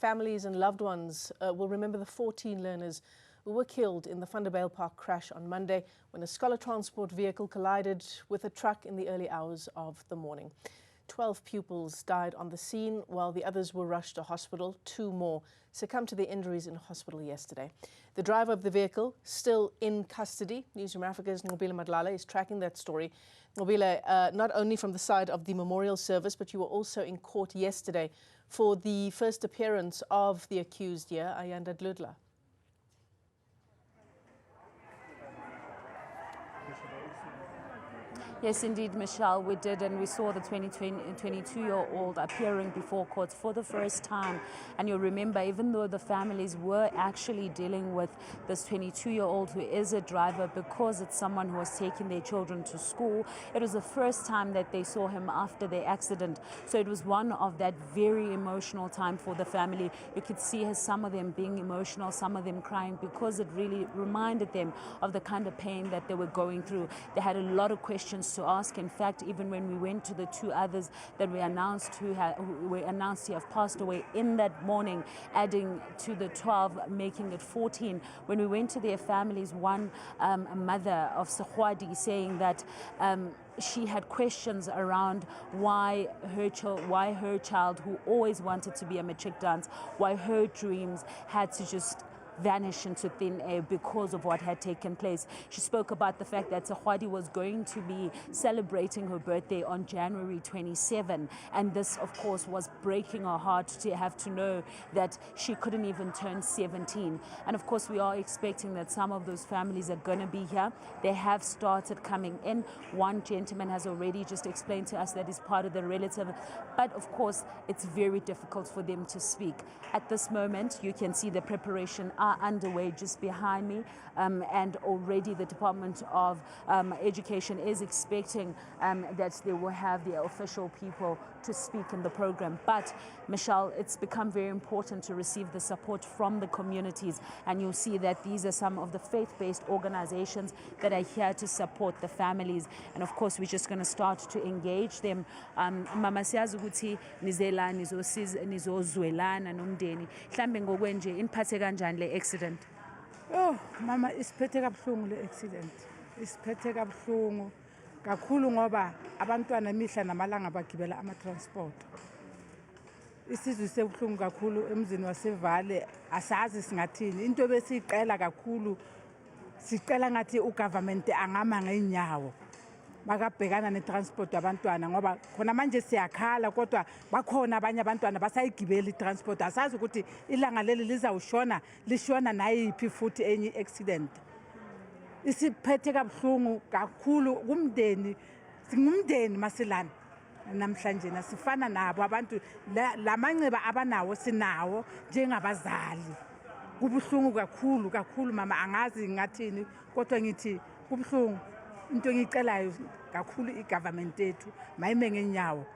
families and loved ones will remember the 14 learners who were killed in the Vanderbijlpark crash on Monday when a scholar transport vehicle collided with a truck in the early hours of the morning. 12 pupils died on the scene while the others were rushed to hospital. 2 more succumbed to their injuries in hospital yesterday. The driver of the vehicle still in custody. Newzroom Afrika's Nqobile Madlala is tracking that story. Nqobile, not only from the side of the memorial service, but you were also in court yesterday for the first appearance of the accused here, Ayanda Dludla. Yes, indeed, Michelle, we did, and we saw the 22-year-old appearing before court for the first time. And you'll remember, even though the families were actually dealing with this 22-year-old who is a driver because it's someone who was taking their children to school, it was the first time that they saw him after the accident. So it was one of that very emotional time for the family. You could see some of them being emotional, some of them crying, because it really reminded them of the kind of pain that they were going through. They had a lot of questions to ask. In fact, even when we went to the 2 others that we announced who were announced to have passed away in that morning, adding to the 12, making it 14, when we went to their families, one mother of Sehwadi saying that she had questions around why her child, who always wanted to be a matric dance, why her dreams had to just vanish into thin air because of what had taken place. She spoke about the fact that Sehwadi was going to be celebrating her birthday on January 27, and this, of course, was breaking her heart to have to know that she couldn't even turn 17. And of course, we are expecting that some of those families are going to be here. They have started coming in. One gentleman has already just explained to us that he's part of the relative, but of course, it's very difficult for them to speak. At this moment, you can see the preparation are underway just behind me, and already the Department of Education is expecting that they will have the official people to speak in the program. But Michelle, it's become very important to receive the support from the communities, and you'll see that these are some of the faith-based organizations that are here to support the families. And of course, we're just going to start to engage them. Mama siyazi ukuthi nizela nizozwelana nomndeni mhlambe ngokwenje iniphathe kanjani le accident? Oh mama, isiphethe kabuhlungu le accident. Isiphethe kabuhlungu kakhulu ngoba abantwana emihla namalanga bagibela ama transport. Isizwe sebuhlungu kakhulu emzini wasevale, asazi singathini. Into besiqela kakhulu, siqela ngathi ugovernment angama ngeenyawo makabhekana netransport abantwana, ngoba khona manje siyakhala kodwa bakhona abanye abantwana basayigibela itransport. Asazi ukuthi ilanga leli lizawushona lishona nayiphi futhi enye accident. Isiphethe kabuhlungu kakhulu kumndeni, singumndeni masilana namhlanje nasifana nabo abantu, lamanxeba abanawo sinawo njengabazali. Kubuhlungu kakhulu kakhulu mama, angazi ngathini kodwa ngithi kubuhlungu. Into engicelayo kakhulu igovernment yethu mayime ngenyawo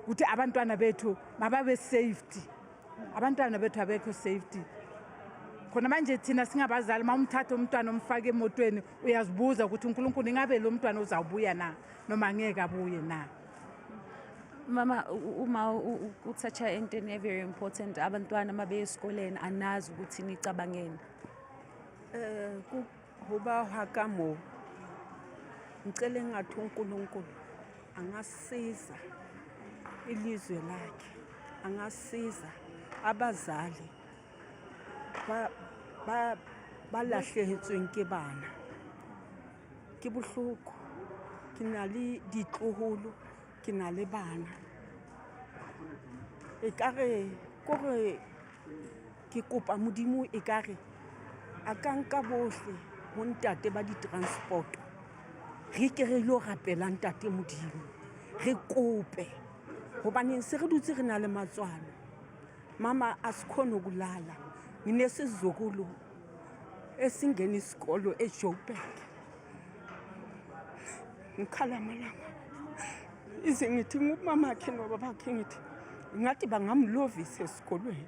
ukuthi abantwana bethu mababe safety. Abantwana bethu abekho safety. Khona manje thina singabazali mawumthatha umntwana umfake emotweni uyazibuza ukuthi uNkulunkulu ingabe lo mntwana uzawubuya na noma ngeke abuye na. Mama, uma uthatha into very important, abantwana mabe esikoleni anazi ukuthi nicabangeni. Kuba hakamo ngicela ngathi uNkulunkulu angasiza ilizwe lakhe, angasiza abazali balahlehetsweng ke bana. Ke bohloko, ke na le ditloholo, ke na le bana. Ekare kore ke kopa modimo, ekare a ka nka bohle ho ntate ba di-transport, re ke re lo rapela ntate modimo, re kope hobane se re dutse re na le matswana. Mama asikhona ukulala, nginesizukulu esingena isikolo eJoburg. Ngikhala amalanga ize ngithi ngumama wakhe nobaba wakhe ngithi ngathi bangamlovisa esikolweni.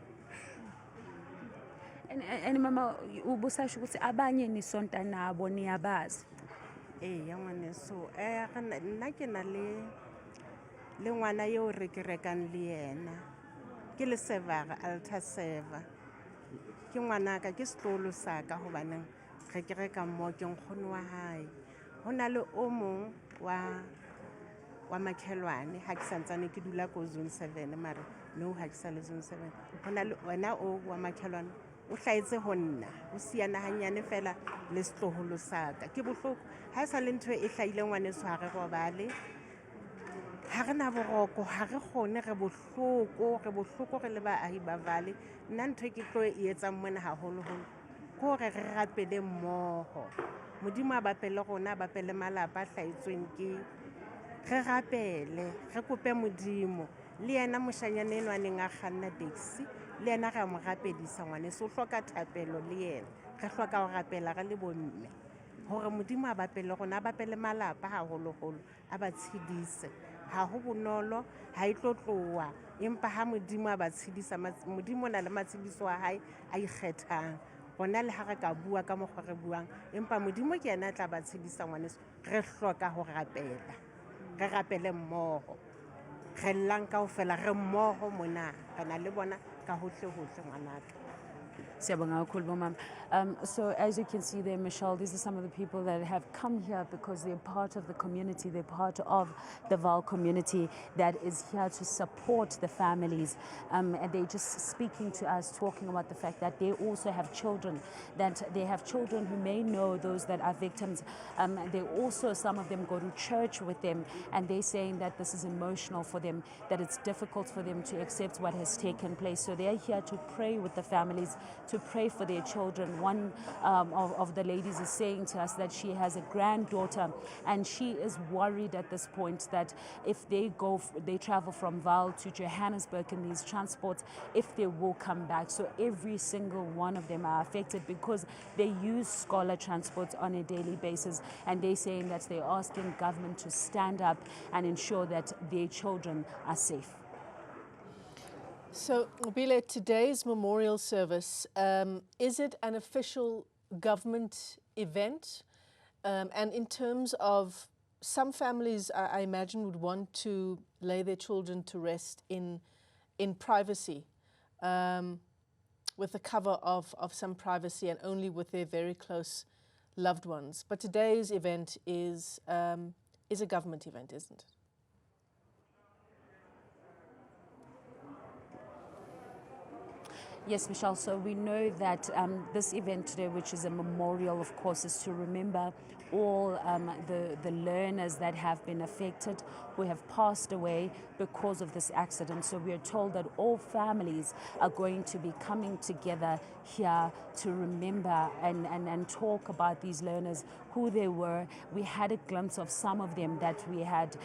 And mama, ubusasho ukuthi abanye nisonta nabo niyabazi? Ngwaneso, nna ke na le ngwana yo re ke rekang le yena. ke le Severa Alta Seva ke ngwanaka ke setloholo sa ka hobaneng re ke reka mo ke nkgono wa hae ho na le o mong wa makhelwane ha ke santsane ke dula ko zone 7 mara no ha ke sa le zone 7 ho na le wena o wa makhelwane o hlaetse ho nna o siana hanyane fela le setloholo sa ka ke bohloko ha sa le ntho e hlaile ngwaneso ha re robale ha re na boroko ha re kgone re bohloko re le baahi ba vale nna ntho ke tlo e etsang mona haholoholo ko re rapele mmoho modimo a bapele rona a bapele malapa a hlaetsweng ke re rapele re kope modimo le yena moshanyana eno a neng a kganna taxi le yena re a mo rapedisa ngwaneso o hloka thapelo le yena re hloka ho rapela re le bomme hore modimo a bapele rona a bapele malapa haholoholo a ba tshedise ha ho bonolo ha e tlo tloa empa ha modimo a ba tshedisa modimo o na le matshidiso a hae a ikgethang bona le ha re ka bua ka mokgwa re buang empa modimo ke yena a tla ba tshedisa ngwaneso re hloka ho rapela re rapele mmoho re llang kaofela re mmoho mona re na le bona ka hohle ngwanaka. Siyabonga kakhulu mama. So as you can see there, Michelle, these are some of the people that have come here because they're part of the community, they're part of the Val community that is here to support the families. And they're just speaking to us, talking about the fact that they also have children, that they have children who may know those that are victims. They also, some of them go to church with them, and they're saying that this is emotional for them, that it's difficult for them to accept what has taken place. So they're here to pray with the families, to pray for their children. One of the ladies is saying to us that she has a granddaughter and she is worried at this point that if they travel from Vaal to Johannesburg in these transports, if they will come back. So every single one of them are affected because they use scholar transports on a daily basis, and they're saying that they're asking government to stand up and ensure that their children are safe. So, Nqobile, today's memorial service, is it an official government event? And in terms of some families, I imagine, would want to lay their children to rest in privacy, with the cover of some privacy and only with their very close loved ones. But today's event is a government event, isn't it? Yes, Michelle, so we know that this event today, which is a memorial, of course, is to remember all the learners that have been affected, who have passed away because of this accident. So we are told that all families are going to be coming together here to remember and talk about these learners, who they were. We had a glimpse of some of them that we had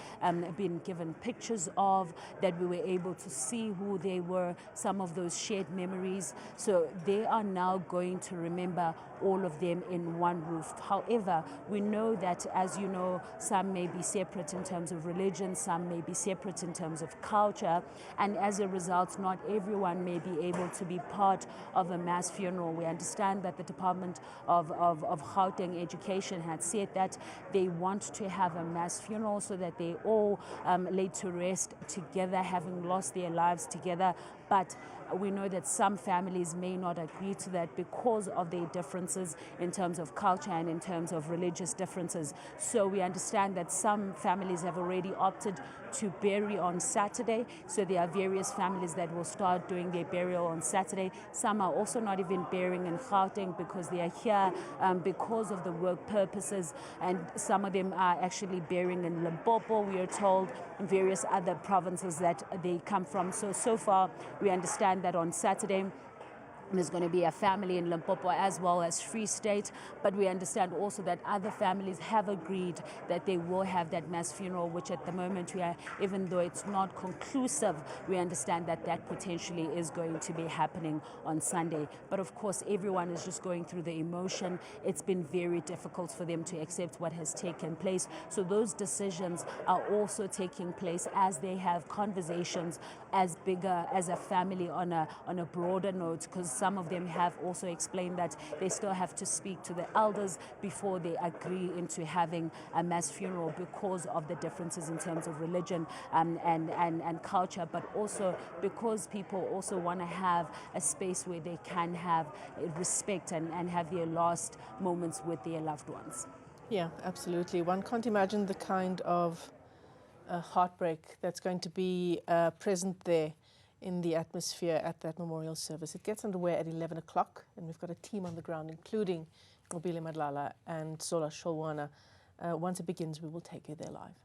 been given pictures of, that we were able to see who they were, some of those shared memories. So they are now going to remember all of them in one roof. However, we know that, as you know, some may be separate in terms of religion, some may be separate in terms of culture, and as a result, not everyone may be able to be part of a mass funeral. We understand that the Department of Gauteng Education had said that they want to have a mass funeral so that they all laid to rest together, having lost their lives together. But we know that some families may not agree to that because of their differences in terms of culture and in terms of religious differences. So we understand that some families have already opted to bury on Saturday. So there are various families that will start doing their burial on Saturday. Some are also not even burying in Gauteng because they are here because of the work purposes. And some of them are actually burying in Limpopo, we are told, in various other provinces that they come from. So far, we understand that on Saturday, there's going to be a family in Limpopo as well as Free State, but we understand also that other families have agreed that they will have that mass funeral, which at the moment we are, even though it's not conclusive, we understand that that potentially is going to be happening on Sunday. But of course, everyone is just going through the emotion. It's been very difficult for them to accept what has taken place. So those decisions are also taking place as they have conversations as bigger as a family on a broader note, because some of them have also explained that they still have to speak to the elders before they agree into having a mass funeral because of the differences in terms of religion and culture, but also because people also want to have a space where they can have respect and have their last moments with their loved ones. Yeah, absolutely. One can't imagine the kind of heartbreak that's going to be present there in the atmosphere at that memorial service. It gets underway at 11 o'clock, and we've got a team on the ground, including Nqobile Madlala and Zola Sholwana. Once it begins, we will take you there live.